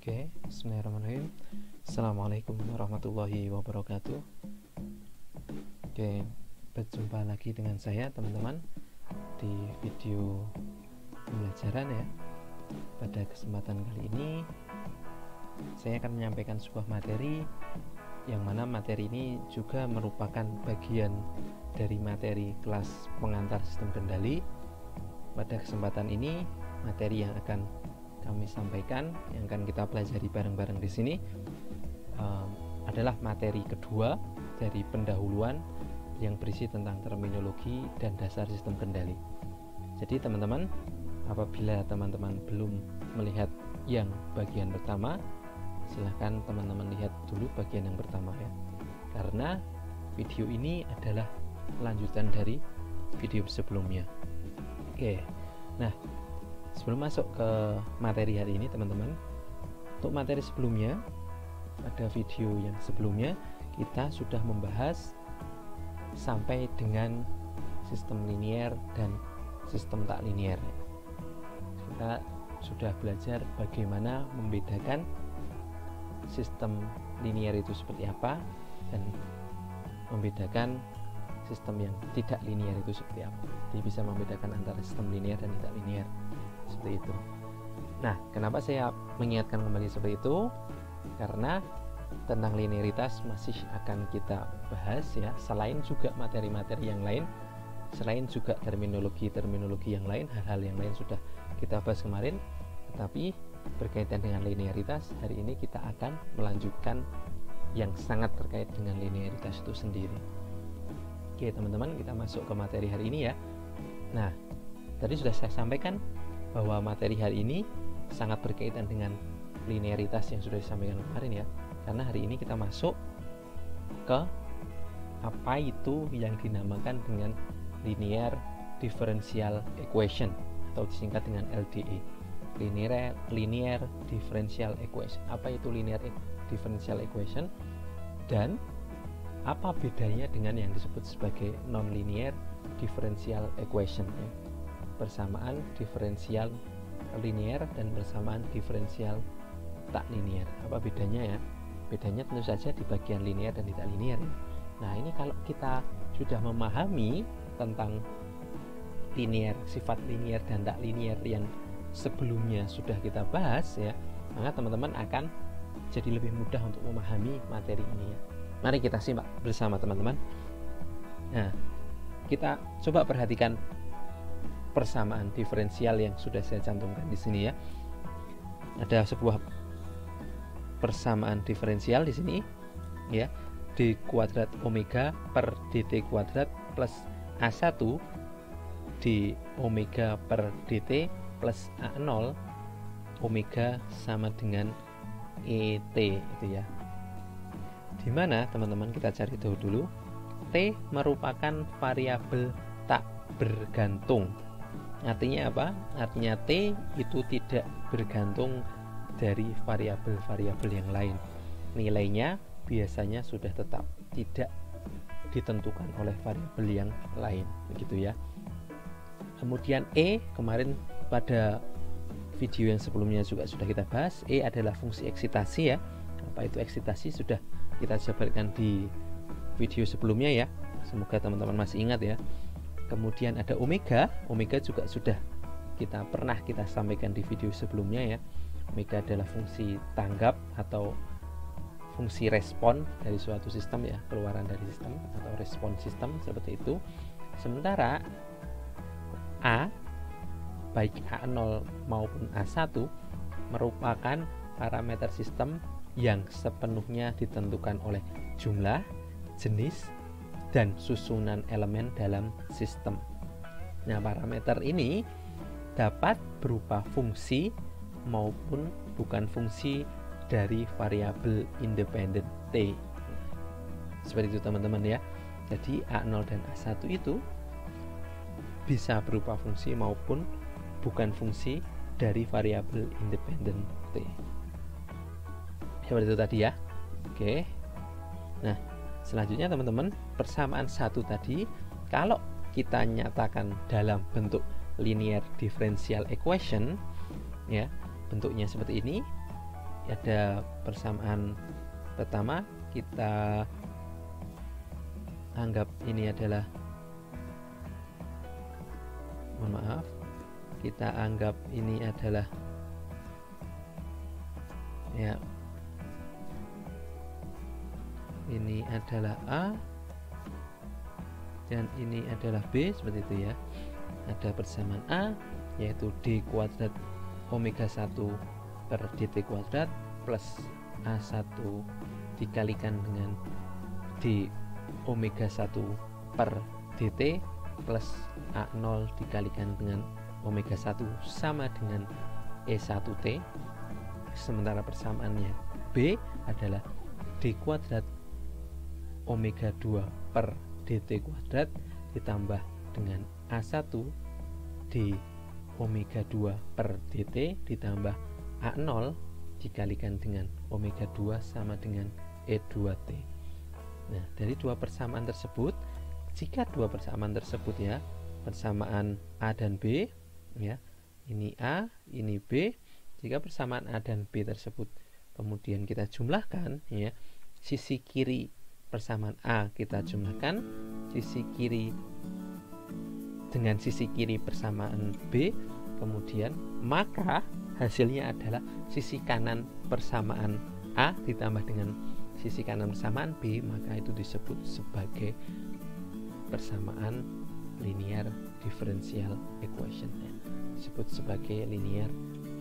Oke, bismillahirrahmanirrahim. Assalamualaikum warahmatullahi wabarakatuh. Oke, berjumpa lagi dengan saya teman-teman di video pembelajaran ya. Pada kesempatan kali ini saya akan menyampaikan sebuah materi yang mana materi ini juga merupakan bagian dari materi kelas pengantar sistem kendali. Pada kesempatan ini materi yang akan kami sampaikan, yang akan kita pelajari bareng-bareng di sini adalah materi kedua dari pendahuluan yang berisi tentang terminologi dan dasar sistem kendali. Jadi teman-teman, apabila teman-teman belum melihat yang bagian pertama, silahkan teman-teman lihat dulu bagian yang pertama ya, karena video ini adalah lanjutan dari video sebelumnya. Oke, nah sebelum masuk ke materi hari ini teman-teman, untuk materi sebelumnya, pada video yang sebelumnya kita sudah membahas sampai dengan sistem linier dan sistem tak linier. Kita sudah belajar bagaimana membedakan sistem linier itu seperti apa dan membedakan sistem yang tidak linier itu seperti apa. Jadi bisa membedakan antara sistem linier dan tidak linier, seperti itu. Nah, kenapa saya mengingatkan kembali seperti itu? Karena tentang linearitas masih akan kita bahas ya, selain juga materi-materi yang lain, selain juga terminologi yang lain, hal-hal yang lain sudah kita bahas kemarin, tetapi berkaitan dengan linearitas, hari ini kita akan melanjutkan yang sangat terkait dengan linearitas itu sendiri. Oke teman-teman, kita masuk ke materi hari ini ya. Nah, tadi sudah saya sampaikan bahwa materi hari ini sangat berkaitan dengan linearitas yang sudah disampaikan kemarin ya, karena hari ini kita masuk ke apa itu yang dinamakan dengan linear differential equation atau disingkat dengan LDE, linear differential equation. Apa itu linear differential equation dan apa bedanya dengan yang disebut sebagai non-linear differential equation ya? Persamaan diferensial linear dan persamaan diferensial tak linear. Apa bedanya ya? Bedanya tentu saja di bagian linear dan tidak linear ya. Nah, ini kalau kita sudah memahami tentang linear, sifat linear dan tak linear yang sebelumnya sudah kita bahas ya, maka teman-teman akan jadi lebih mudah untuk memahami materi ini ya. Mari kita simak bersama teman-teman. Nah, kita coba perhatikan persamaan diferensial yang sudah saya cantumkan di sini ya. Ada sebuah persamaan diferensial di sini ya, d kuadrat omega per dt kuadrat plus a1 d omega per dt plus a0 omega sama dengan et itu ya. Di mana teman-teman kita cari tahu dulu, t merupakan variabel tak bergantung. Artinya apa? Artinya t itu tidak bergantung dari variabel-variabel yang lain. Nilainya biasanya sudah tetap, tidak ditentukan oleh variabel yang lain, begitu ya. Kemudian e, kemarin pada video yang sebelumnya juga sudah kita bahas, e adalah fungsi eksitasi ya. Apa itu eksitasi sudah kita jabarkan di video sebelumnya ya, semoga teman-teman masih ingat ya. Kemudian ada omega, omega juga sudah kita sampaikan di video sebelumnya ya. Omega adalah fungsi tanggap atau fungsi respon dari suatu sistem ya, keluaran dari sistem atau respon sistem seperti itu. Sementara a, baik A0 maupun A1 merupakan parameter sistem yang sepenuhnya ditentukan oleh jumlah, jenis, dan susunan elemen dalam sistem. Nah, parameter ini dapat berupa fungsi maupun bukan fungsi dari variabel independen T. Seperti itu teman-teman ya. Jadi A0 dan A1 itu bisa berupa fungsi maupun bukan fungsi dari variabel independen T. Seperti itu tadi ya. Oke. Nah, selanjutnya teman-teman, persamaan satu tadi kalau kita nyatakan dalam bentuk linear differential equation ya, bentuknya seperti ini. ada persamaan pertama, kita anggap ini adalah, mohon maaf, kita anggap ini adalah ya, ini adalah A dan ini adalah B, seperti itu ya. Ada persamaan A yaitu D kuadrat omega 1 per dt kuadrat plus A1 dikalikan dengan D omega 1 per dt plus A0 dikalikan dengan omega 1 sama dengan E1t. Sementara persamaannya B adalah D kuadrat omega 2 per dt kuadrat ditambah dengan A1 D omega 2 per dt ditambah A0 dikalikan dengan omega 2 sama dengan E2t. Nah, dari dua persamaan tersebut, jika dua persamaan tersebut ya, persamaan A dan B ya, ini A, ini B, jika persamaan A dan B tersebut kemudian kita jumlahkan ya, sisi kiri persamaan A kita jumlahkan sisi kiri dengan sisi kiri persamaan B, kemudian maka hasilnya adalah sisi kanan persamaan A ditambah dengan sisi kanan persamaan B, maka itu disebut sebagai persamaan linear differential equation ya. Disebut sebagai linear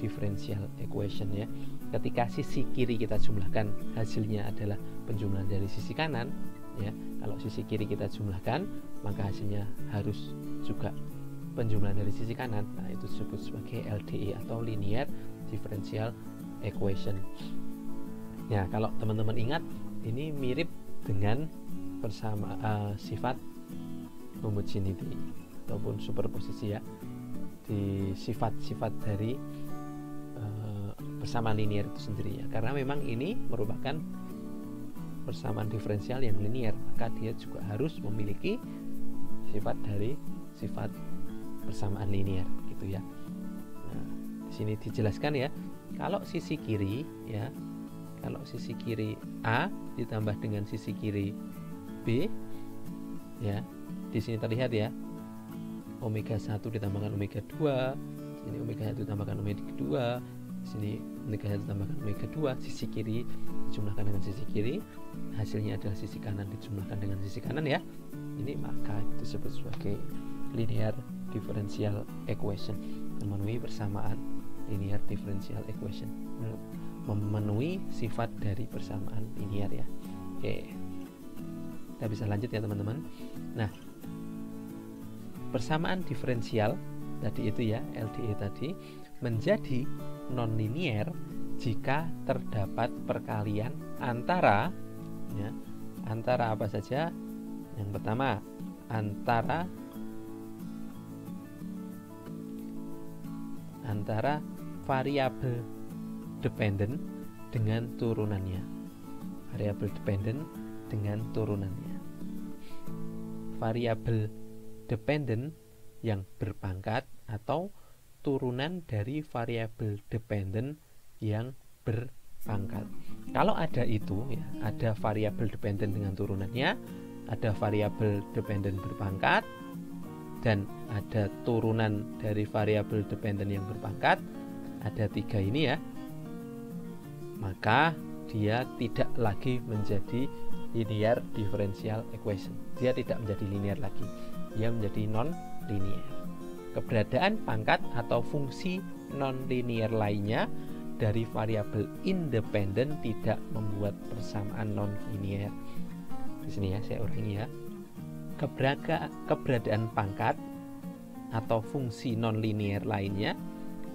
differential equation ya. Ketika sisi kiri kita jumlahkan, hasilnya adalah penjumlahan dari sisi kanan ya. Kalau sisi kiri kita jumlahkan, maka hasilnya harus juga penjumlahan dari sisi kanan. Nah, itu disebut sebagai LDE atau linear differential equation. Ya, kalau teman-teman ingat, ini mirip dengan sifat homogeneity ataupun superposisi ya, di sifat-sifat dari persamaan linear itu sendiri ya. Karena memang ini merupakan persamaan diferensial yang linear, maka dia juga harus memiliki sifat dari sifat persamaan linear gitu ya. Nah, di sini dijelaskan ya, kalau sisi kiri ya, kalau sisi kiri A ditambah dengan sisi kiri B ya, di sini terlihat ya, omega 1 ditambahkan omega 2, sini omega 1 ditambahkan omega 2, di sini omega 1 ditambahkan omega 2, sisi kiri dijumlahkan dengan sisi kiri, hasilnya adalah sisi kanan dijumlahkan dengan sisi kanan ya. Ini maka disebut sebagai linear differential equation, memenuhi persamaan linear differential equation, memenuhi sifat dari persamaan linear ya. Oke, kita bisa lanjut ya teman-teman. Nah, persamaan diferensial tadi itu ya, LDE tadi, menjadi nonlinear jika terdapat perkalian antara ya, antara apa saja? Yang pertama, antara variabel dependent dengan turunannya. Variabel dependent dengan turunannya. Variabel dependent yang berpangkat atau turunan dari variabel dependent yang berpangkat. Kalau ada itu ya, ada variabel dependent dengan turunannya, ada variabel dependent berpangkat, dan ada turunan dari variabel dependent yang berpangkat, ada tiga ini ya, maka dia tidak lagi menjadi linear differential equation. Dia tidak menjadi linear lagi, dia menjadi non-linear. Keberadaan pangkat atau fungsi non-linear lainnya dari variabel independen tidak membuat persamaan non-linear. Di sini ya, saya ulangi ya. Keberadaan pangkat atau fungsi non-linear lainnya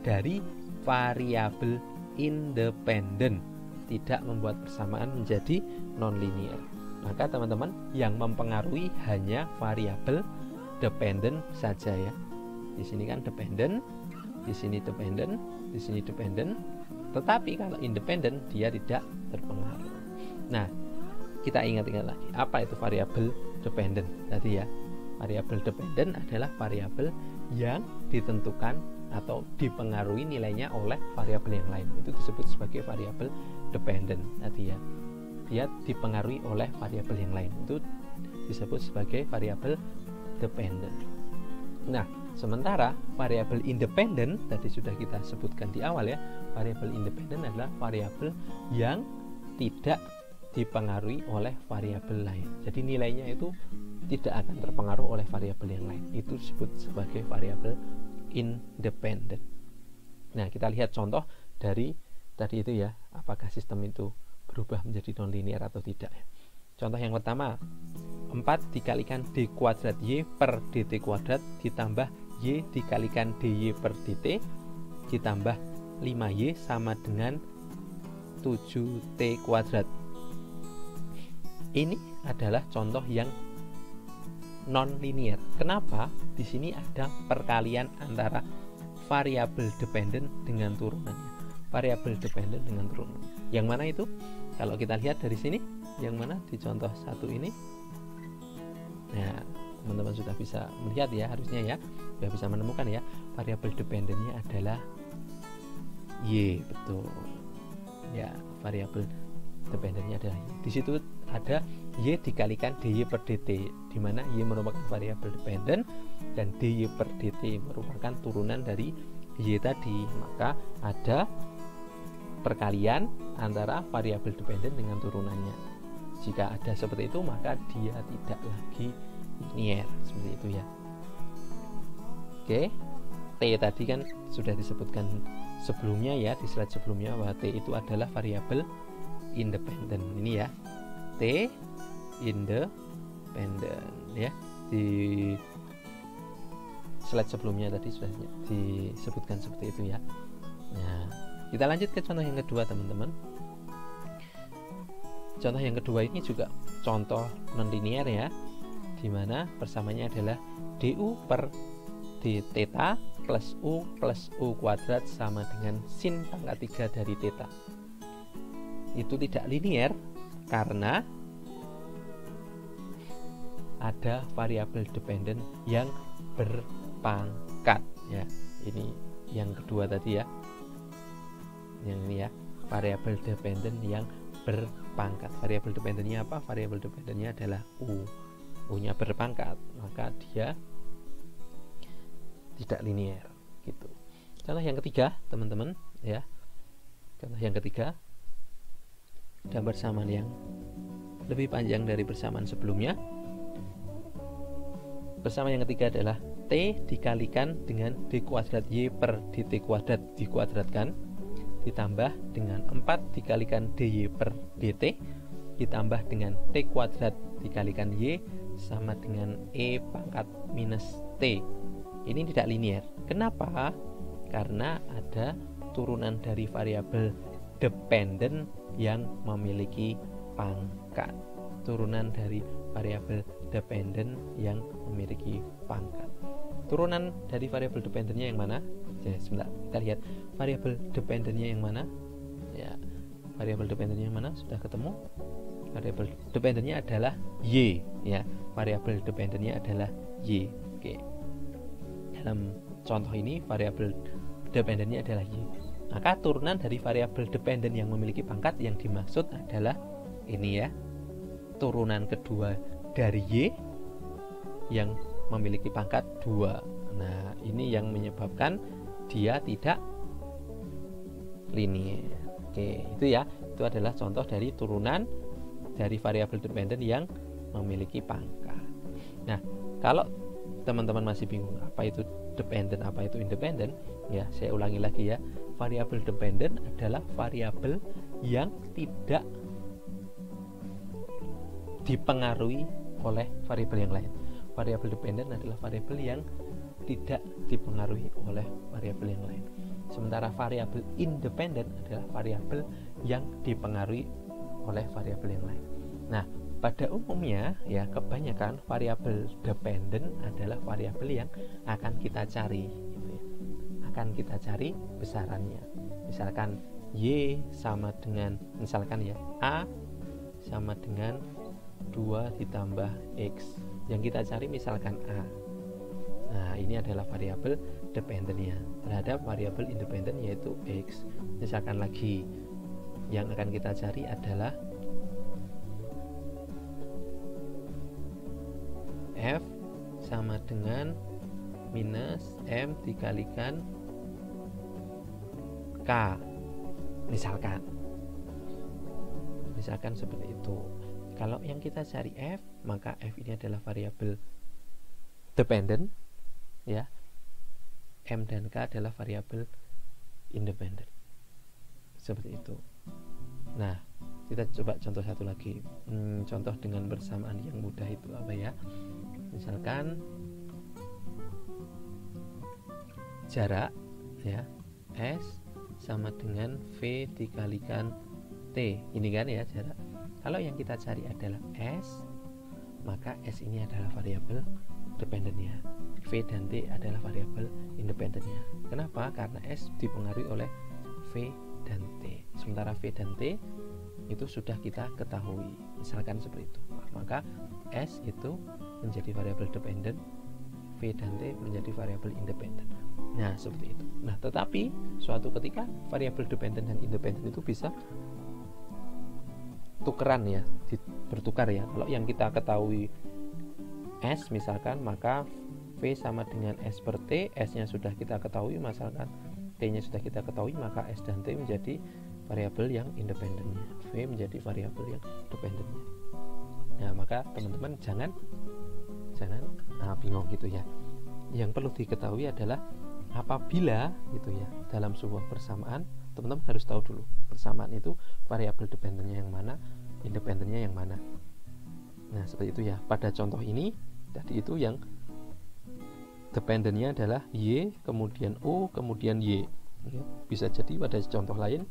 dari variabel independen tidak membuat persamaan menjadi non-linear. Maka teman-teman, yang mempengaruhi hanya variabel dependent saja ya. Di sini kan dependent, di sini dependent, di sini dependent. Tetapi kalau independen dia tidak terpengaruh. Nah, kita ingat-ingat lagi, apa itu variabel dependent tadi ya. Variabel dependent adalah variabel yang ditentukan atau dipengaruhi nilainya oleh variabel yang lain. Itu disebut sebagai variabel dependent tadi ya. Dia dipengaruhi oleh variabel yang lain. Itu disebut sebagai variabel dependent. Nah, sementara variabel independent tadi sudah kita sebutkan di awal ya. Variabel independent adalah variabel yang tidak dipengaruhi oleh variabel lain. Jadi nilainya itu tidak akan terpengaruh oleh variabel yang lain. Itu disebut sebagai variabel independent. Nah, kita lihat contoh dari tadi itu ya, apakah sistem itu berubah menjadi nonlinear atau tidak ya. Contoh yang pertama, 4 dikalikan d kuadrat y per dt kuadrat ditambah y dikalikan dy per dt ditambah 5y sama dengan 7t kuadrat. Ini adalah contoh yang non-linear. Kenapa? Di sini ada perkalian antara variabel dependent dengan turunannya. Variabel dependent dengan turunannya. Yang mana itu? Kalau kita lihat dari sini, yang mana di contoh satu ini? Nah, teman-teman sudah bisa melihat ya, harusnya ya, sudah bisa menemukan ya, variabel dependentnya adalah y, betul. Ya, variabel dependentnya adalah y. Di situ ada y dikalikan dy per dt, di mana y merupakan variabel dependent dan dy per dt merupakan turunan dari y tadi. Maka ada perkalian antara variabel dependent dengan turunannya. Jika ada seperti itu, maka dia tidak lagi linear, seperti itu ya. Oke, t tadi kan sudah disebutkan sebelumnya ya, di slide sebelumnya, bahwa t itu adalah variabel independent. Ini ya, t independent ya, di slide sebelumnya tadi sudah disebutkan seperti itu ya. Nah, kita lanjut ke contoh yang kedua teman-teman. Contoh yang kedua ini juga contoh nonlinear ya, dimana persamanya adalah du per d theta plus u kuadrat sama dengan sin pangkat 3 dari theta. Itu tidak linear karena ada variabel dependent yang berpangkat ya. Ini yang kedua tadi ya, yang ini ya, variabel dependent yang berpangkat. Variabel dependentnya apa? Variabel dependentnya adalah u nya berpangkat, maka dia tidak linear gitu. Contoh yang ketiga teman-teman ya, contoh yang ketiga ada persamaan yang lebih panjang dari persamaan sebelumnya. Persamaan yang ketiga adalah t dikalikan dengan d kuadrat y per dt kuadrat dikuadratkan ditambah dengan 4 dikalikan dy per dt ditambah dengan t kuadrat dikalikan y sama dengan e pangkat minus t. Ini tidak linear. Kenapa? Karena ada turunan dari variabel dependent yang memiliki pangkat. Turunan dari variabel dependent yang memiliki pangkat. Turunan dari variabel dependentnya yang mana? Jadi, sebentar, kita lihat variabel dependentnya yang mana. Ya, variabel dependentnya yang mana? Sudah ketemu. Variabel dependentnya adalah y. Ya, variabel dependentnya adalah y. Oke. Dalam contoh ini variabel dependentnya adalah y. Maka turunan dari variabel dependent yang memiliki pangkat yang dimaksud adalah ini ya, turunan kedua dari y yang memiliki pangkat 2. Nah, ini yang menyebabkan dia tidak linear. Oke, itu ya. Itu adalah contoh dari turunan dari variabel dependent yang memiliki pangkat. Nah, kalau teman-teman masih bingung apa itu dependent, apa itu independent, ya saya ulangi lagi ya. Variabel dependent adalah variabel yang tidak dipengaruhi oleh variabel yang lain. Variabel dependent adalah variabel yang tidak dipengaruhi oleh variabel yang lain. Sementara variabel independent adalah variabel yang dipengaruhi oleh variabel yang lain. Nah, pada umumnya ya kebanyakan variabel dependent adalah variabel yang akan kita cari gitu ya. Akan kita cari besarannya. Misalkan y sama dengan, misalkan ya, a sama dengan 2 ditambah x. Yang kita cari misalkan a. Nah, ini adalah variabel dependennya terhadap variabel independen yaitu X. Misalkan lagi yang akan kita cari adalah F sama dengan minus M dikalikan K, misalkan seperti itu. Kalau yang kita cari F, maka F ini adalah variabel dependen ya, M dan K adalah variabel independen, seperti itu. Nah, kita coba contoh satu lagi. Contoh dengan persamaan yang mudah itu apa ya? Misalkan jarak ya, S sama dengan V dikalikan T. Ini kan ya jarak. Kalau yang kita cari adalah S, maka S ini adalah variabel dependennya. V dan T adalah variabel independennya. Kenapa? Karena S dipengaruhi oleh V dan T. Sementara V dan T itu sudah kita ketahui. Misalkan seperti itu. Maka S itu menjadi variabel dependen, V dan T menjadi variabel independen. Nah, seperti itu. Nah, tetapi suatu ketika variabel dependen dan independen itu bisa tukeran ya, bertukar ya. Kalau yang kita ketahui S misalkan, maka V sama dengan S per T, S-nya sudah kita ketahui, misalkan T-nya sudah kita ketahui, maka S dan T menjadi variabel yang independennya, V menjadi variabel yang dependennya. Nah, maka teman-teman jangan bingung gitu ya. Yang perlu diketahui adalah apabila gitu ya, dalam sebuah persamaan, teman-teman harus tahu dulu persamaan itu variabel dependennya yang mana, independennya yang mana. Nah, seperti itu ya. Pada contoh ini tadi itu yang dependennya adalah Y, kemudian O, kemudian Y ya. Bisa jadi pada contoh lain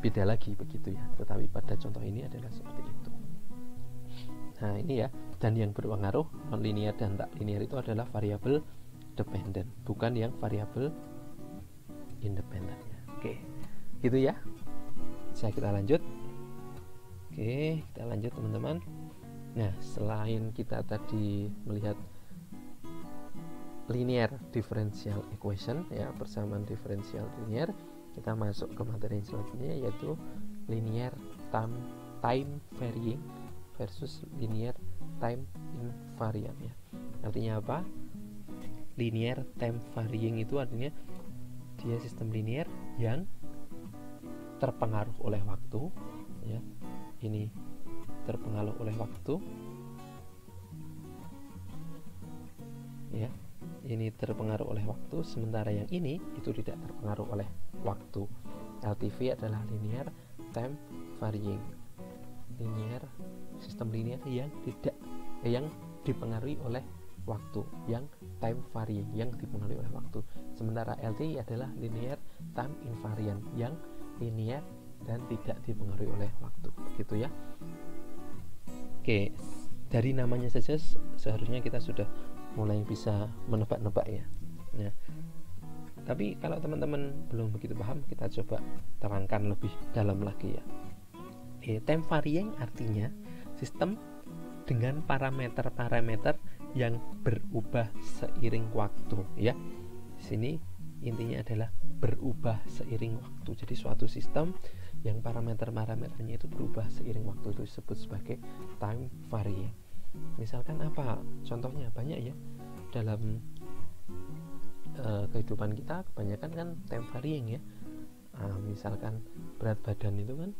beda lagi begitu ya, tetapi pada contoh ini adalah seperti itu. Nah, ini ya. Dan yang berpengaruh non-linear dan tak linear itu adalah variabel dependen, bukan yang variabel independennya. Oke, gitu ya. Kita lanjut. Oke, kita lanjut teman-teman. Nah, selain kita tadi melihat linear differential equation ya, persamaan diferensial linear, kita masuk ke materi selanjutnya yaitu linear time varying versus linear time invariant ya. Artinya apa? Linear time varying itu artinya dia sistem linear yang terpengaruh oleh waktu ya. Ini terpengaruh oleh waktu ya. Ini terpengaruh oleh waktu, sementara yang ini itu tidak terpengaruh oleh waktu. LTV adalah linear time varying, linear sistem linear yang dipengaruhi oleh waktu, yang time varying, yang dipengaruhi oleh waktu. Sementara LTI adalah linear time invariant, yang linear dan tidak dipengaruhi oleh waktu, gitu ya. Oke, dari namanya saja seharusnya kita sudah mulai bisa menebak-nebak ya. Nah, tapi kalau teman-teman belum begitu paham, kita coba terangkan lebih dalam lagi ya. Time varying artinya sistem dengan parameter-parameter yang berubah seiring waktu ya. Di sini intinya adalah berubah seiring waktu. Jadi suatu sistem yang parameter-parameternya itu berubah seiring waktu itu disebut sebagai time varying. Misalkan apa? Contohnya banyak ya. Dalam kehidupan kita kebanyakan kan time varying ya. Misalkan berat badan itu kan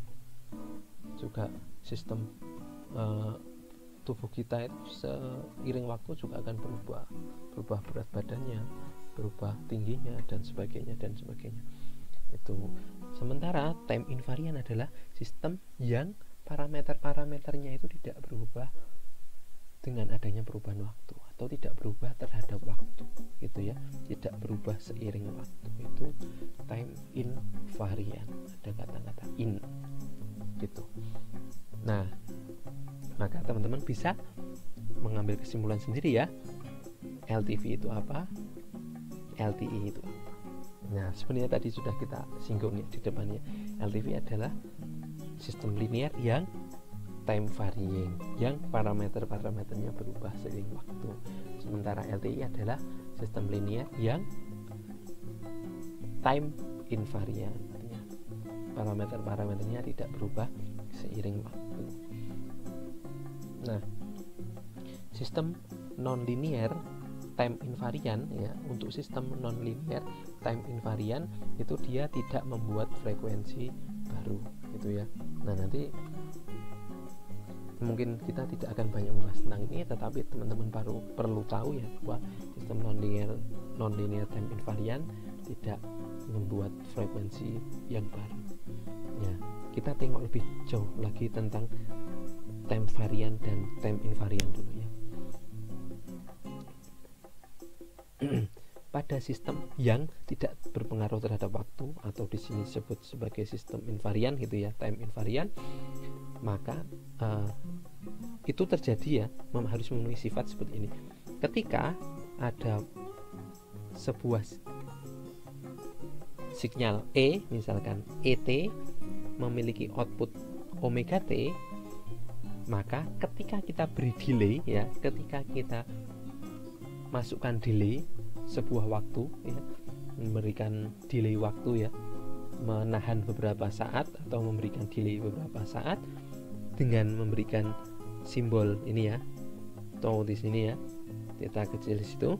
juga sistem tubuh kita itu seiring waktu juga akan berubah berat badannya, berubah tingginya dan sebagainya. Itu. Sementara time invariant adalah sistem yang parameter-parameternya itu tidak berubah dengan adanya perubahan waktu atau tidak berubah terhadap waktu, gitu ya, tidak berubah seiring waktu. Itu time invariant, ada kata-kata in gitu. Nah, maka teman-teman bisa mengambil kesimpulan sendiri ya, LTV itu apa, LTI itu apa. Nah, sebenarnya tadi sudah kita singgung ya di depannya. LTV adalah sistem linear yang time varying, yang parameter-parameternya berubah seiring waktu. Sementara LTI adalah sistem linear yang time invariant, artinya parameter-parameternya tidak berubah seiring waktu. Nah, sistem non-linear time invariant ya, untuk sistem non-linear time invariant itu dia tidak membuat frekuensi baru gitu ya. Nah, nanti mungkin kita tidak akan banyak membahas tentang ini, tetapi teman-teman perlu tahu ya bahwa sistem non-linear time invariant tidak membuat frekuensi yang baru. Ya, kita tengok lebih jauh lagi tentang time variant dan time invariant dulu ya. Pada sistem yang tidak berpengaruh terhadap waktu, atau di sini disebut sebagai sistem invariant gitu ya, time invariant, maka itu terjadi ya, harus memenuhi sifat seperti ini. Ketika ada sebuah sinyal E, misalkan ET memiliki output omega T, maka ketika kita beri delay ya, ketika kita masukkan delay sebuah waktu ya, memberikan delay waktu ya, menahan beberapa saat atau memberikan delay beberapa saat dengan memberikan simbol ini ya, atau di sini ya, theta kecil di situ.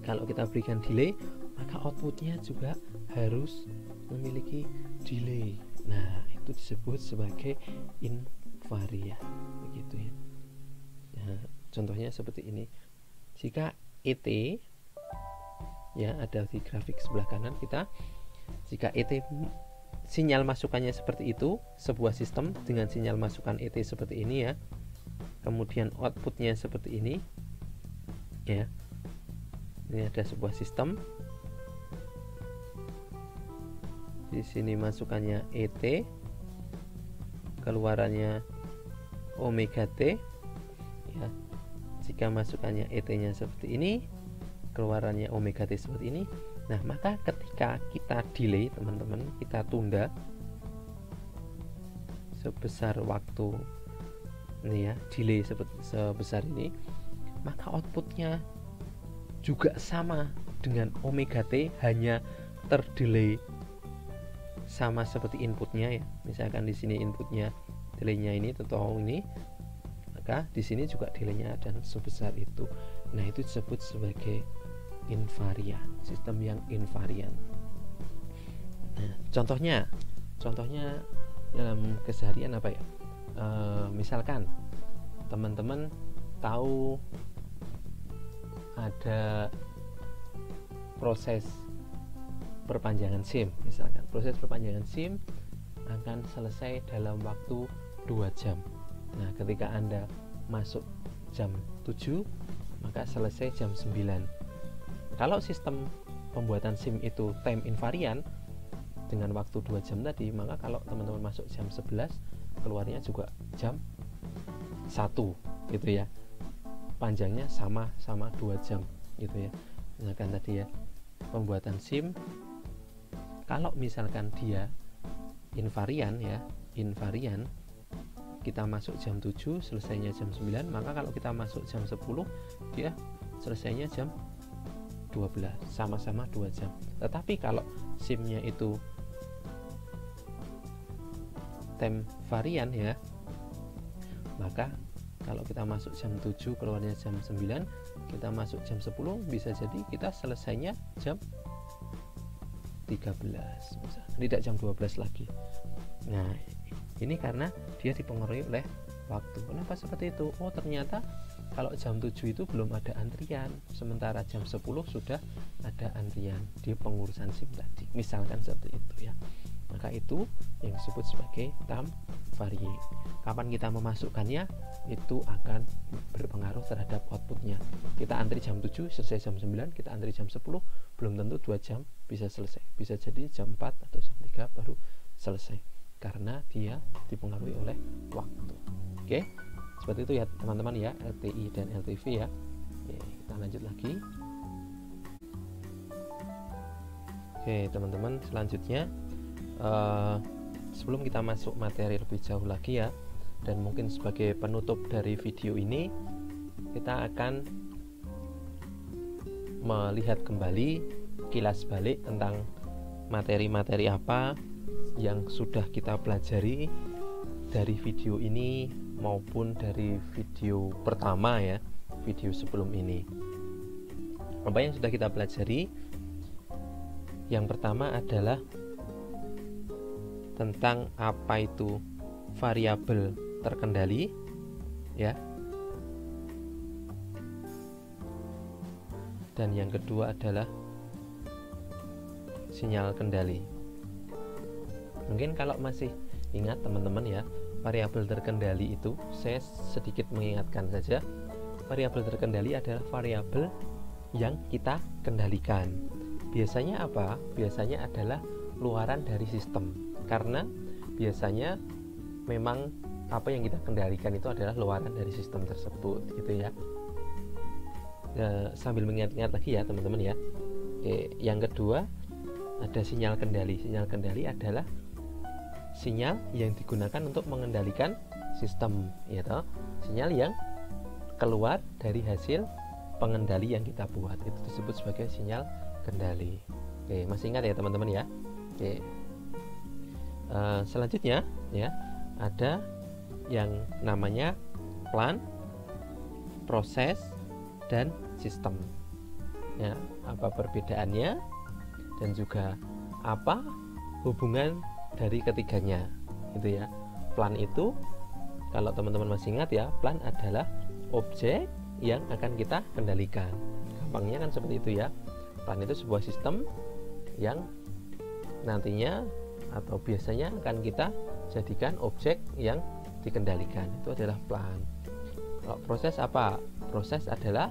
Kalau kita berikan delay, maka outputnya juga harus memiliki delay. Nah, itu disebut sebagai invariant, begitu ya. Nah, contohnya seperti ini. Jika ET ya, ada di grafik sebelah kanan kita, jika ET sinyal masukannya seperti itu, sebuah sistem dengan sinyal masukan ET seperti ini ya, kemudian outputnya seperti ini ya, ini ada sebuah sistem, di sini masukannya ET, keluarannya omega T ya. Jika masukannya ET nya seperti ini, keluarannya omega T seperti ini. Nah, maka ketika kita delay teman-teman, kita tunda sebesar waktu ini ya, delay sebesar ini, maka outputnya juga sama dengan omega T, hanya terdelay sama seperti inputnya ya. Misalkan di sini inputnya delaynya ini atau ini, maka di sini juga delaynya dan sebesar itu. Nah, itu disebut sebagai invariant, sistem yang invariant. Nah, contohnya dalam keseharian apa ya? Misalkan teman-teman tahu ada proses perpanjangan SIM, misalkan proses perpanjangan SIM akan selesai dalam waktu 2 jam. Nah, ketika Anda masuk jam 7, maka selesai jam 9. Kalau sistem pembuatan SIM itu time invariant dengan waktu 2 jam tadi, maka kalau teman-teman masuk jam 11, keluarnya juga jam 1 gitu ya. Panjangnya sama 2 jam gitu ya. Misalkan tadi ya, pembuatan SIM kalau misalkan dia invariant ya, invariant, kita masuk jam 7, selesainya jam 9, maka kalau kita masuk jam 10, dia selesainya jam 12, sama-sama 2 jam. Tetapi kalau SIM-nya itu time variant ya, maka kalau kita masuk jam 7, keluarnya jam 9, kita masuk jam 10, bisa jadi kita selesainya jam 13 misalnya, tidak jam 12 lagi. Nah, ini karena dia dipengaruhi oleh waktu. Kenapa seperti itu? Oh, ternyata kalau jam 7 itu belum ada antrian, sementara jam 10 sudah ada antrian di pengurusan SIM tadi. Misalkan seperti itu ya. Maka itu yang disebut sebagai time varying. Kapan kita memasukkannya itu akan berpengaruh terhadap outputnya. Kita antri jam 7, selesai jam 9, kita antri jam 10, belum tentu 2 jam bisa selesai. Bisa jadi jam 4 atau jam 3 baru selesai, karena dia dipengaruhi oleh waktu. Oke, seperti itu ya teman-teman ya, LTI dan LTV ya. Oke, kita lanjut lagi. Oke teman-teman, selanjutnya sebelum kita masuk materi lebih jauh lagi ya, dan mungkin sebagai penutup dari video ini, kita akan melihat kembali kilas balik tentang materi-materi apa yang sudah kita pelajari dari video ini maupun dari video pertama ya, video sebelum ini. Apa yang sudah kita pelajari? Yang pertama adalah tentang apa itu variabel terkendali ya. Dan yang kedua adalah sinyal kendali. Mungkin kalau masih ingat teman-teman ya, variabel terkendali itu saya sedikit mengingatkan saja. Variabel terkendali adalah variabel yang kita kendalikan. Biasanya apa? Biasanya adalah luaran dari sistem. Karena biasanya memang apa yang kita kendalikan itu adalah luaran dari sistem tersebut gitu ya. Sambil mengingat-ingat lagi ya teman-teman ya. Oke, yang kedua ada sinyal kendali. Sinyal kendali adalah sinyal yang digunakan untuk mengendalikan sistem, ya toh. Sinyal yang keluar dari hasil pengendali yang kita buat itu disebut sebagai sinyal kendali. Oke, masih ingat ya teman-teman ya. Oke. Selanjutnya ya ada yang namanya plan, proses, dan sistem. Ya, apa perbedaannya dan juga apa hubungan dari ketiganya gitu ya. Plan itu kalau teman-teman masih ingat ya, plan adalah objek yang akan kita kendalikan. Gampangnya kan seperti itu ya. Plan itu sebuah sistem yang nantinya atau biasanya akan kita jadikan objek yang dikendalikan. Itu adalah plan. Kalau proses apa? Proses adalah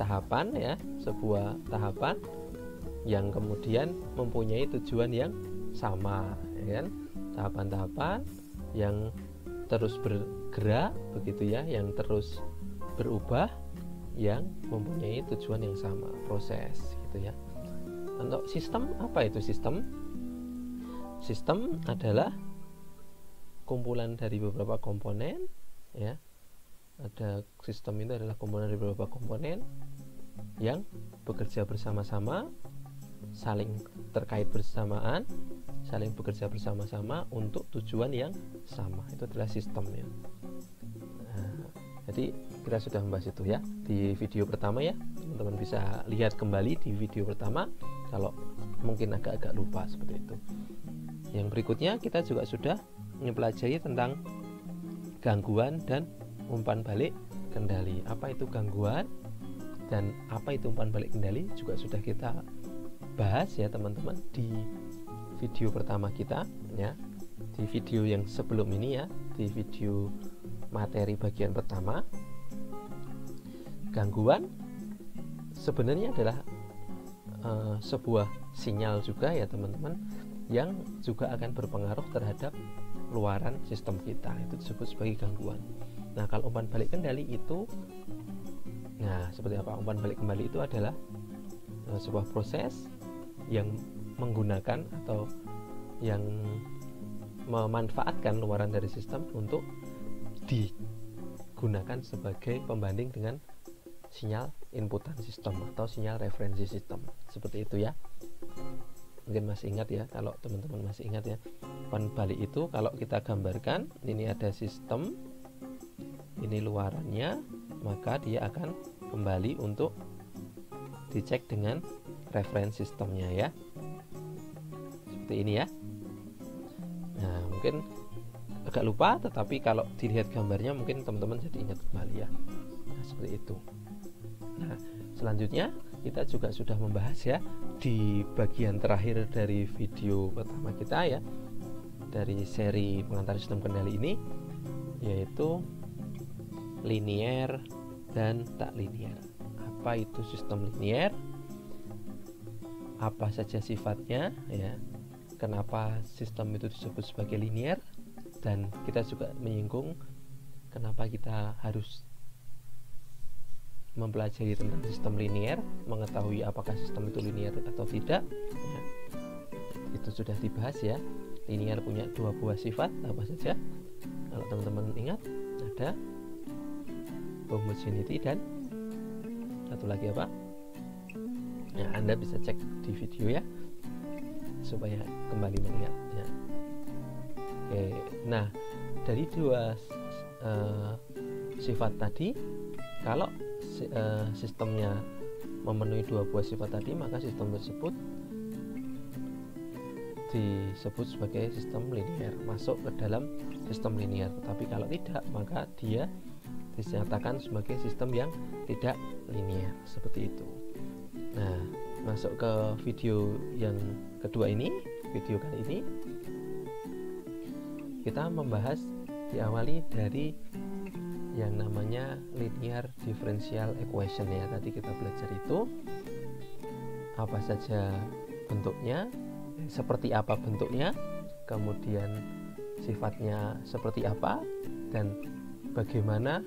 tahapan ya, sebuah tahapan yang kemudian mempunyai tujuan yang sama, ya kan? Tahapan-tahapan yang terus bergerak begitu ya, yang terus berubah, yang mempunyai tujuan yang sama, proses gitu ya. Untuk sistem, apa itu sistem? Sistem adalah kumpulan dari beberapa komponen ya. Ada sistem itu adalah kumpulan dari beberapa komponen yang bekerja bersama-sama, saling terkait bersamaan, saling bekerja bersama-sama untuk tujuan yang sama. Itu adalah sistem ya. Nah, jadi kita sudah membahas itu ya di video pertama ya. Teman-teman bisa lihat kembali di video pertama kalau mungkin agak-agak lupa seperti itu. Yang berikutnya kita juga sudah mempelajari tentang gangguan dan umpan balik kendali. Apa itu gangguan dan apa itu umpan balik kendali juga sudah kita bahas ya teman-teman di video pertama kita ya, di video yang sebelum ini ya, di video materi bagian pertama. Gangguan sebenarnya adalah sebuah sinyal juga ya teman-teman, yang juga akan berpengaruh terhadap luaran sistem kita. Itu disebut sebagai gangguan. Nah, kalau umpan balik kendali itu, nah seperti apa? Umpan balik kembali itu adalah sebuah proses yang menggunakan atau yang memanfaatkan luaran dari sistem untuk digunakan sebagai pembanding dengan sinyal inputan sistem atau sinyal referensi sistem. Seperti itu ya. Mungkin masih ingat ya, kalau teman-teman masih ingat ya, umpan balik itu kalau kita gambarkan, ini ada sistem, ini luarannya, maka dia akan kembali untuk dicek dengan referensi sistemnya ya. Seperti ini ya. Nah, mungkin agak lupa, tetapi kalau dilihat gambarnya mungkin teman-teman jadi ingat kembali ya. Nah, seperti itu. Nah, selanjutnya kita juga sudah membahas ya di bagian terakhir dari video pertama kita ya, dari seri pengantar sistem kendali ini, yaitu linier dan tak linier. Apa itu sistem linier? Apa saja sifatnya ya? Kenapa sistem itu disebut sebagai linier? Dan kita juga menyinggung kenapa kita harus mempelajari tentang sistem linier, mengetahui apakah sistem itu linier atau tidak ya. Itu sudah dibahas ya. Linier punya dua buah sifat, apa saja? Kalau teman-teman ingat, ada homogeneity dan satu lagi apa? Ya, Anda bisa cek di video ya, supaya kembali melihatnya. Oke, nah dari dua sifat tadi, kalau sistemnya memenuhi dua buah sifat tadi, maka sistem tersebut disebut sebagai sistem linear, masuk ke dalam sistem linear. Tetapi kalau tidak, maka dia dinyatakan sebagai sistem yang tidak linear, seperti itu. Nah, masuk ke video yang kedua ini, video kali ini kita membahas, diawali dari yang namanya linear differential equation ya. Tadi kita belajar itu apa saja bentuknya, seperti apa bentuknya, kemudian sifatnya seperti apa, dan bagaimana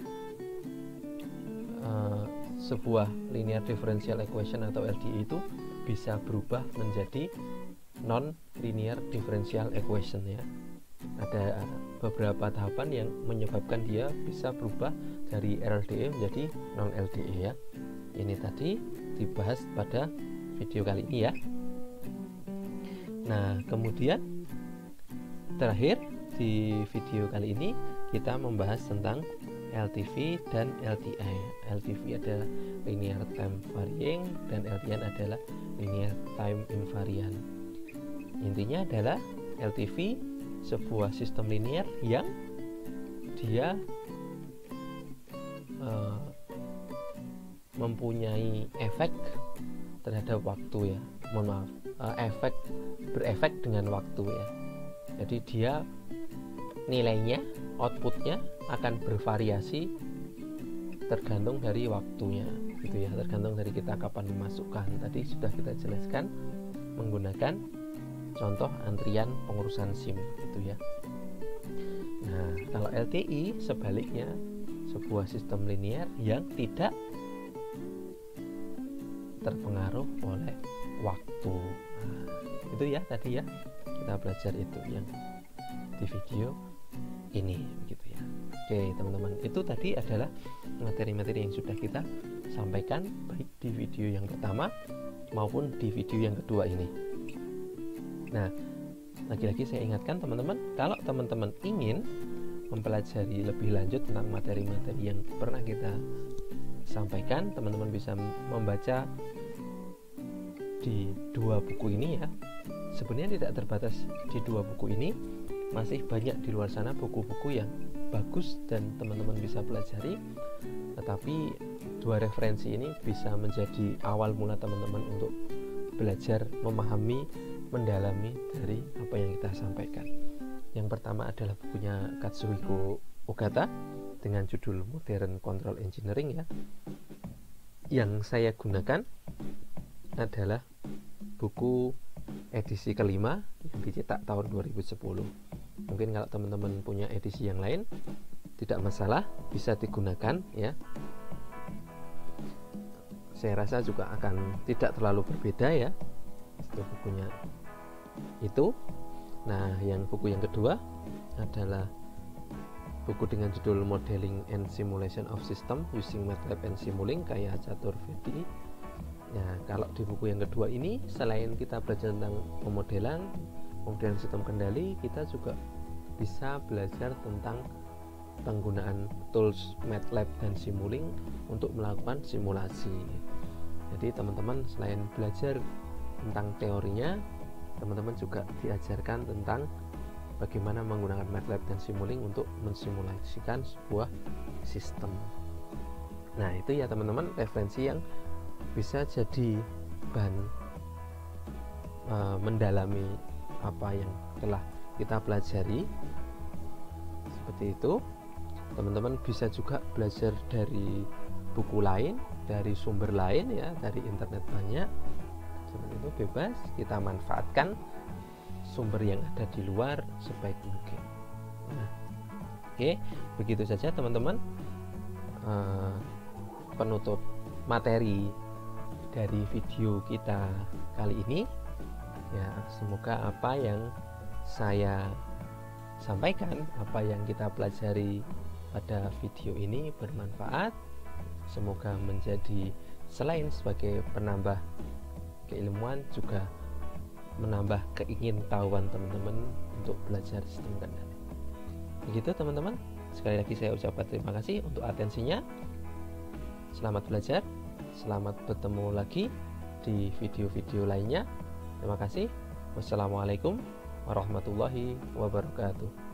sebuah linear differential equation atau LDE itu bisa berubah menjadi non-linear differential equation ya. Ada beberapa tahapan yang menyebabkan dia bisa berubah dari LDE menjadi non-LDE ya. Ini tadi dibahas pada video kali ini ya. Nah, kemudian terakhir di video kali ini kita membahas tentang LTV dan LTI. LTV adalah linear time varying dan LTI adalah linear time invariant. Intinya adalah LTV sebuah sistem linear yang dia mempunyai efek terhadap waktu ya. Mohon maaf, berefek dengan waktu ya. Jadi dia nilainya, outputnya akan bervariasi tergantung dari waktunya gitu ya, tergantung dari kita kapan memasukkan. Tadi sudah kita jelaskan menggunakan contoh antrian pengurusan SIM gitu ya. Nah, kalau LTI sebaliknya, sebuah sistem linear yang tidak terpengaruh oleh waktu. Nah, itu ya tadi ya kita belajar itu yang di video ini begitu ya. Oke teman-teman, itu tadi adalah materi-materi yang sudah kita sampaikan baik di video yang pertama maupun di video yang kedua ini. Nah, lagi-lagi saya ingatkan teman-teman, kalau teman-teman ingin mempelajari lebih lanjut tentang materi-materi yang pernah kita sampaikan, teman-teman bisa membaca di dua buku ini ya. Sebenarnya tidak terbatas di dua buku ini, masih banyak di luar sana buku-buku yang bagus dan teman-teman bisa pelajari. Tetapi dua referensi ini bisa menjadi awal mula teman-teman untuk belajar memahami, mendalami dari apa yang kita sampaikan. Yang pertama adalah bukunya Katsuhiko Ogata dengan judul Modern Control Engineering ya. Yang saya gunakan adalah buku edisi kelima yang dicetak tahun 2010. Mungkin kalau teman-teman punya edisi yang lain tidak masalah, bisa digunakan ya. Saya rasa juga akan tidak terlalu berbeda ya itu bukunya itu. Nah, yang buku yang kedua adalah buku dengan judul Modeling and Simulation of System Using MATLAB and Simulink karya Chatur Vedi. Nah, kalau di buku yang kedua ini, selain kita belajar tentang pemodelan, kemudian sistem kendali, kita juga bisa belajar tentang penggunaan tools MATLAB dan Simulink untuk melakukan simulasi. Jadi teman-teman selain belajar tentang teorinya, teman-teman juga diajarkan tentang bagaimana menggunakan MATLAB dan Simulink untuk mensimulasikan sebuah sistem. Nah, itu ya teman-teman referensi yang bisa jadi bahan mendalami apa yang telah kita pelajari. Seperti itu. Teman-teman bisa juga belajar dari buku lain, dari sumber lain ya, dari internet banyak. Seperti itu, bebas, kita manfaatkan sumber yang ada di luar sebaik mungkin. Nah, oke, begitu saja teman-teman penutup materi dari video kita kali ini ya. Semoga apa yang saya sampaikan, apa yang kita pelajari pada video ini bermanfaat. Semoga menjadi selain sebagai penambah keilmuan, juga menambah keingintahuan teman-teman untuk belajar sistem kendali. Begitu teman-teman, sekali lagi saya ucapkan terima kasih untuk atensinya. Selamat belajar, selamat bertemu lagi di video-video lainnya. Terima kasih. Wassalamualaikum warahmatullahi wabarakatuh.